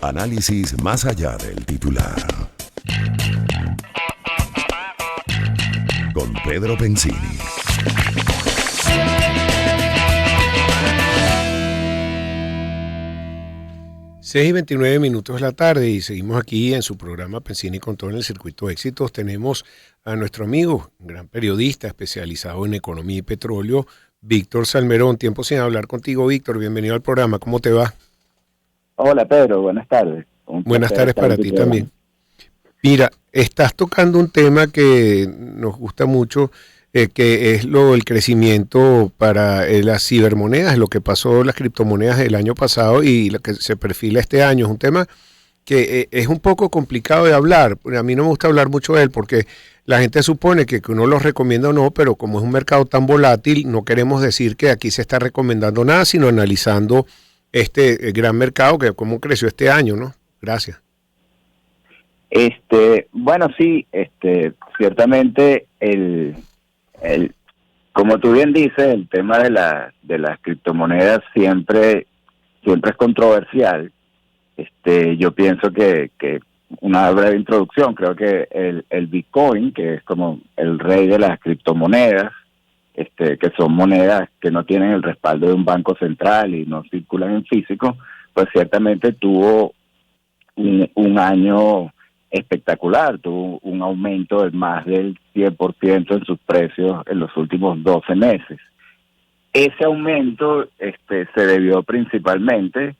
Análisis más allá del titular. Con Pedro Pensini. Seis y 29 minutos de la tarde y seguimos aquí en su programa Pensini con todo en el circuito de éxitos. Tenemos a nuestro amigo, un gran periodista especializado en economía y petróleo, Víctor Salmerón. Tiempo sin hablar contigo, Víctor. Bienvenido al programa. ¿Cómo te va? Hola Pedro, buenas tardes. Buenas tardes para ti también. Mira, estás tocando un tema que nos gusta mucho, que es el crecimiento para las cibermonedas, lo que pasó las criptomonedas el año pasado y lo que se perfila este año. Es un tema que es un poco complicado de hablar. A mí no me gusta hablar mucho de él porque la gente supone que uno lo recomienda o no, pero como es un mercado tan volátil, no queremos decir que aquí se está recomendando nada, sino analizando este gran mercado que cómo creció este año, ¿no? Gracias. Bueno, sí, ciertamente como tú bien dices, el tema de las criptomonedas siempre es controversial. Yo pienso que una breve introducción, creo que el Bitcoin, que es como el rey de las criptomonedas, que son monedas que no tienen el respaldo de un banco central y no circulan en físico, pues ciertamente tuvo un año espectacular, tuvo un aumento de más del 100% en sus precios en los últimos 12 meses. Ese aumento se debió principalmente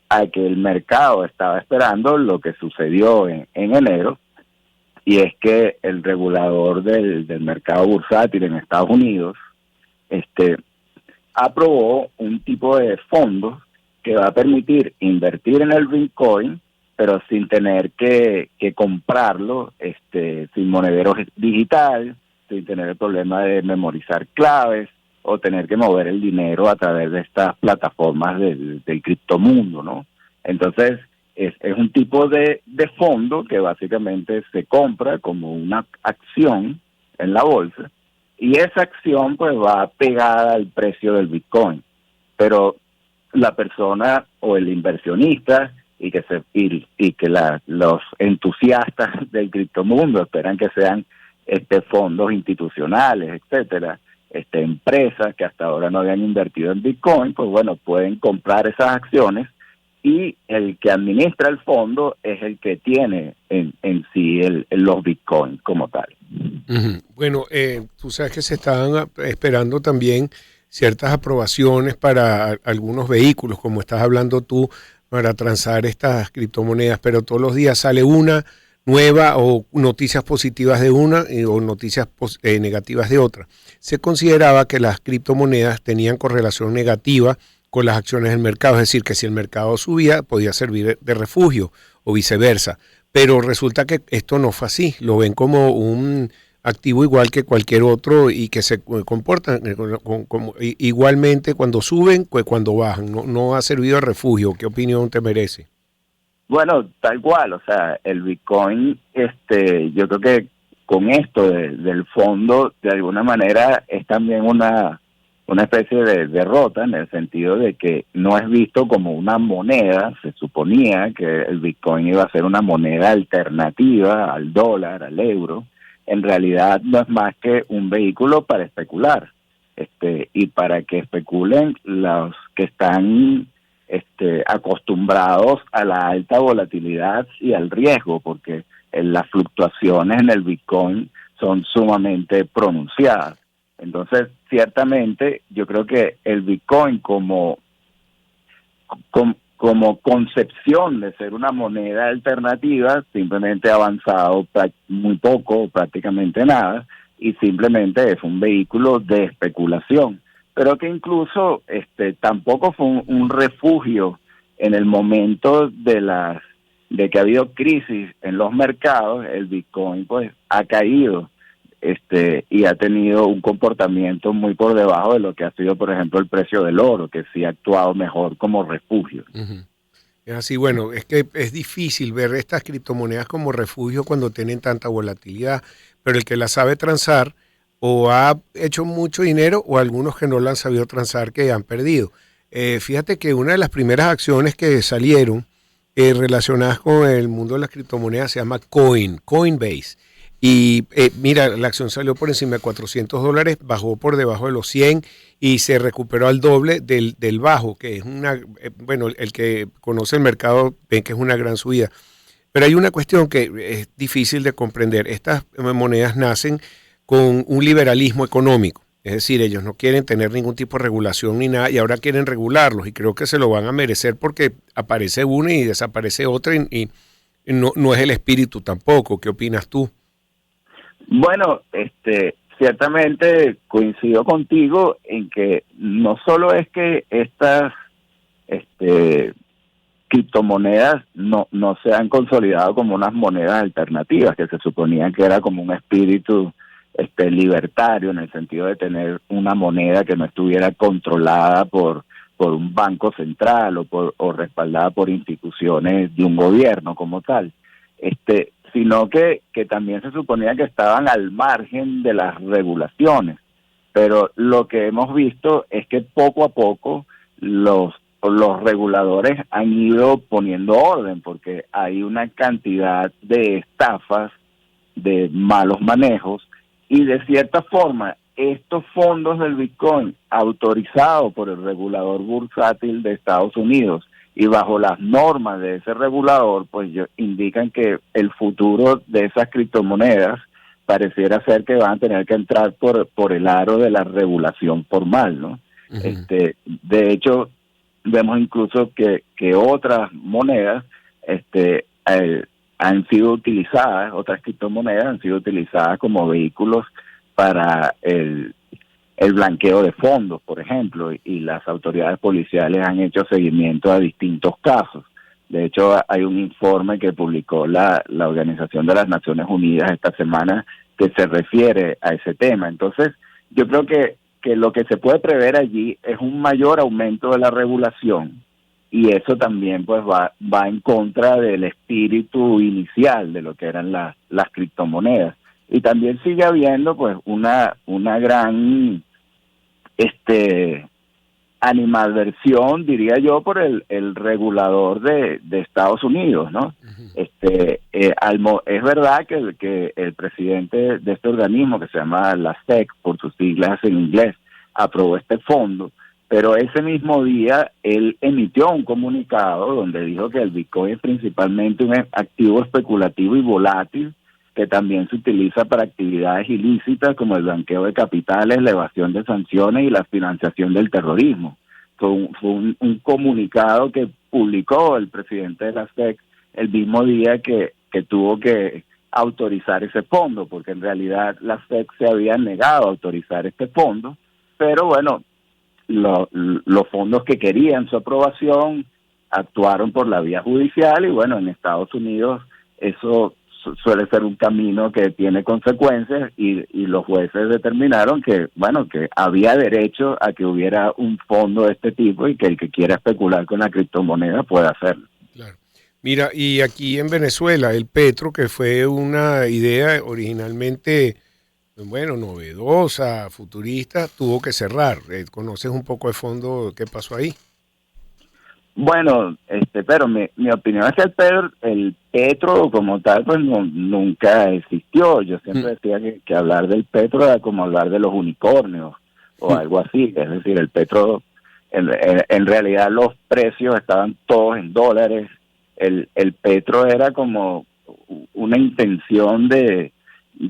a que el mercado estaba esperando lo que sucedió en enero, y es que el regulador del mercado bursátil en Estados Unidos aprobó un tipo de fondos que va a permitir invertir en el Bitcoin, pero sin tener que comprarlo, sin monedero digital, sin tener el problema de memorizar claves o tener que mover el dinero a través de estas plataformas del criptomundo, ¿no? Entonces, es un tipo de fondo que básicamente se compra como una acción en la bolsa, y esa acción pues va pegada al precio del Bitcoin, pero la persona o el inversionista y que los entusiastas del criptomundo esperan que sean fondos institucionales, etcétera, empresas que hasta ahora no habían invertido en Bitcoin, pues bueno, pueden comprar esas acciones, y el que administra el fondo es el que tiene en sí los Bitcoins como tal. Uh-huh. Bueno, tú sabes que se estaban esperando también ciertas aprobaciones para algunos vehículos, como estás hablando tú, para transar estas criptomonedas, pero todos los días sale una nueva o noticias positivas de una o noticias negativas de otra. Se consideraba que las criptomonedas tenían correlación negativa con las acciones del mercado, es decir, que si el mercado subía podía servir de refugio o viceversa, pero resulta que esto no fue así, lo ven como un activo igual que cualquier otro y que se comportan igualmente cuando suben que cuando bajan, no ha servido de refugio. ¿Qué opinión te merece? Bueno, tal cual, o sea, el Bitcoin, yo creo que con esto del fondo, de alguna manera es también una especie de derrota, en el sentido de que no es visto como una moneda. Se suponía que el Bitcoin iba a ser una moneda alternativa al dólar, al euro. En realidad no es más que un vehículo para especular, y para que especulen los que están acostumbrados a la alta volatilidad y al riesgo, porque las fluctuaciones en el Bitcoin son sumamente pronunciadas. Entonces, ciertamente, yo creo que el Bitcoin como concepción de ser una moneda alternativa simplemente ha avanzado muy poco, prácticamente nada, y simplemente es un vehículo de especulación, pero que incluso tampoco fue un refugio en el momento de que ha habido crisis en los mercados. El Bitcoin pues ha caído y ha tenido un comportamiento muy por debajo de lo que ha sido, por ejemplo, el precio del oro, que sí ha actuado mejor como refugio. Uh-huh. Es así, bueno, es que es difícil ver estas criptomonedas como refugio cuando tienen tanta volatilidad, pero el que la sabe transar o ha hecho mucho dinero, o algunos que no la han sabido transar que han perdido. Fíjate que una de las primeras acciones que salieron relacionadas con el mundo de las criptomonedas se llama Coinbase. Y mira, la acción salió por encima de $400, bajó por debajo de los 100 y se recuperó al doble del bajo, que es bueno, el que conoce el mercado ven que es una gran subida. Pero hay una cuestión que es difícil de comprender. Estas monedas nacen con un liberalismo económico. Es decir, ellos no quieren tener ningún tipo de regulación ni nada y ahora quieren regularlos y creo que se lo van a merecer porque aparece una y desaparece otra y no es el espíritu tampoco. ¿Qué opinas tú? Bueno, ciertamente coincido contigo en que no solo es que estas criptomonedas no se han consolidado como unas monedas alternativas, que se suponían que era como un espíritu libertario en el sentido de tener una moneda que no estuviera controlada por un banco central o respaldada por instituciones de un gobierno como tal, sino que también se suponía que estaban al margen de las regulaciones. Pero lo que hemos visto es que poco a poco los reguladores han ido poniendo orden, porque hay una cantidad de estafas, de malos manejos, y de cierta forma estos fondos del Bitcoin autorizados por el regulador bursátil de Estados Unidos y bajo las normas de ese regulador, pues indican que el futuro de esas criptomonedas pareciera ser que van a tener que entrar por el aro de la regulación formal, ¿no? Uh-huh. De hecho, vemos incluso que otras monedas han sido utilizadas, otras criptomonedas han sido utilizadas como vehículos para el blanqueo de fondos, por ejemplo, y las autoridades policiales han hecho seguimiento a distintos casos. De hecho, hay un informe que publicó la Organización de las Naciones Unidas esta semana que se refiere a ese tema. Entonces, yo creo que lo que se puede prever allí es un mayor aumento de la regulación, y eso también pues va en contra del espíritu inicial de lo que eran las criptomonedas. Y también sigue habiendo pues una gran animadversión, diría yo, por el regulador de Estados Unidos, ¿no? Uh-huh. Es verdad que el presidente de este organismo, que se llama la SEC, por sus siglas en inglés, aprobó este fondo, pero ese mismo día él emitió un comunicado donde dijo que el Bitcoin es principalmente un activo especulativo y volátil, que también se utiliza para actividades ilícitas como el blanqueo de capitales, la evasión de sanciones y la financiación del terrorismo. Fue un comunicado que publicó el presidente de la SEC el mismo día que tuvo que autorizar ese fondo, porque en realidad la SEC se había negado a autorizar este fondo, pero bueno, los fondos que querían su aprobación actuaron por la vía judicial y bueno, en Estados Unidos eso suele ser un camino que tiene consecuencias y los jueces determinaron que, bueno, que había derecho a que hubiera un fondo de este tipo y que el que quiera especular con la criptomoneda pueda hacerlo. Claro. Mira, y aquí en Venezuela, el Petro, que fue una idea originalmente, bueno, novedosa, futurista, tuvo que cerrar. ¿Conoces un poco de fondo qué pasó ahí? Bueno, pero mi opinión es que el petro como tal, pues nunca existió. Yo siempre decía que hablar del petro era como hablar de los unicornios o algo así. Es decir, el petro, en realidad los precios estaban todos en dólares. El petro era como una intención de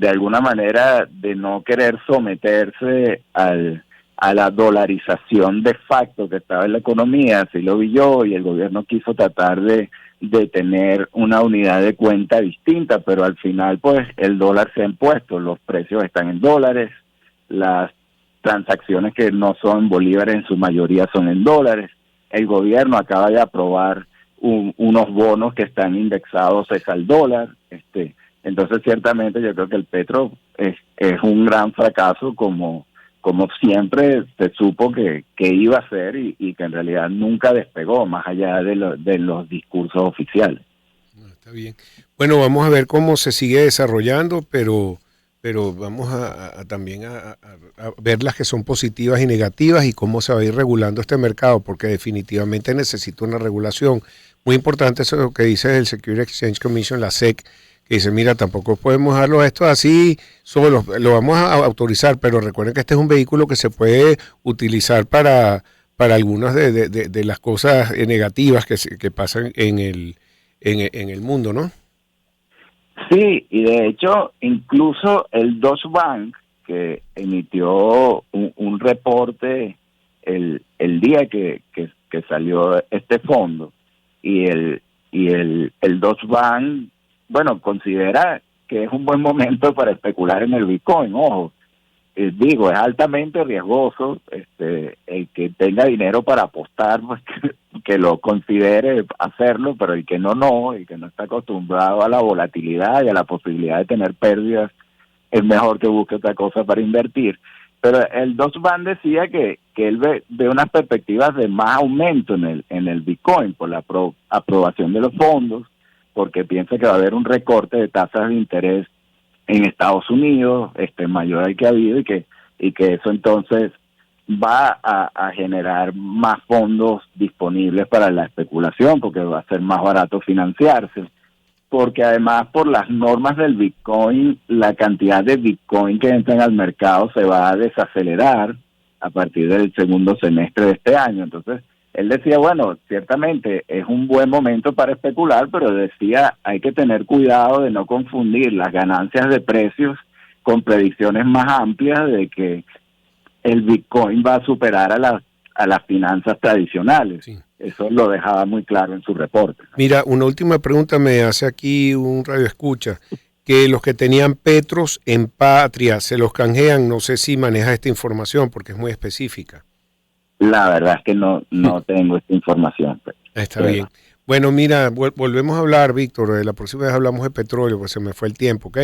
alguna manera de no querer someterse a la dolarización de facto que estaba en la economía, así lo vi yo, y el gobierno quiso tratar de tener una unidad de cuenta distinta, pero al final pues el dólar se ha impuesto, los precios están en dólares, las transacciones que no son en bolívares en su mayoría son en dólares, el gobierno acaba de aprobar unos bonos que están indexados al dólar, entonces ciertamente yo creo que el petro es un gran fracaso como siempre se supo que iba a ser y que en realidad nunca despegó más allá de los discursos oficiales. Está bien. Bueno, vamos a ver cómo se sigue desarrollando, pero pero vamos también a ver las que son positivas y negativas y cómo se va a ir regulando este mercado, porque definitivamente necesita una regulación. Muy importante eso lo que dice el Security Exchange Commission, la SEC, que dice, mira, tampoco podemos dejarlo esto así, solo lo vamos a autorizar, pero recuerden que este es un vehículo que se puede utilizar para algunas de las cosas negativas que pasan en el mundo, ¿no? Sí, y de hecho, incluso el Deutsche Bank, que emitió un reporte el día que salió este fondo, y el Deutsche Bank, bueno, considera que es un buen momento para especular en el Bitcoin. Ojo, digo, es altamente riesgoso, el que tenga dinero para apostar, pues que lo considere hacerlo, pero el que el que no está acostumbrado a la volatilidad y a la posibilidad de tener pérdidas, es mejor que busque otra cosa para invertir. Pero el Deutsche Bank decía que él ve unas perspectivas de más aumento en el Bitcoin por la aprobación de los fondos, porque piensa que va a haber un recorte de tasas de interés en Estados Unidos, mayor al que ha habido, y que eso entonces va a generar más fondos disponibles para la especulación, porque va a ser más barato financiarse, porque además por las normas del Bitcoin, la cantidad de Bitcoin que entran al mercado se va a desacelerar a partir del segundo semestre de este año. Entonces, él decía, bueno, ciertamente es un buen momento para especular, pero decía, hay que tener cuidado de no confundir las ganancias de precios con predicciones más amplias de que el Bitcoin va a superar a las finanzas tradicionales. Sí. Eso lo dejaba muy claro en su reporte. Mira, una última pregunta me hace aquí un radioescucha, que los que tenían Petros en Patria se los canjean, no sé si maneja esta información porque es muy específica. La verdad es que no tengo esta información. Está bien. Bueno, mira, volvemos a hablar, Víctor. La próxima vez hablamos de petróleo, pues se me fue el tiempo, ¿ok?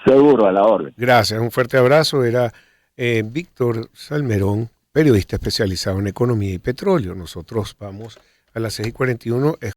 Seguro, a la orden. Gracias, un fuerte abrazo. Era Víctor Salmerón, periodista especializado en economía y petróleo. Nosotros vamos a las 6:41.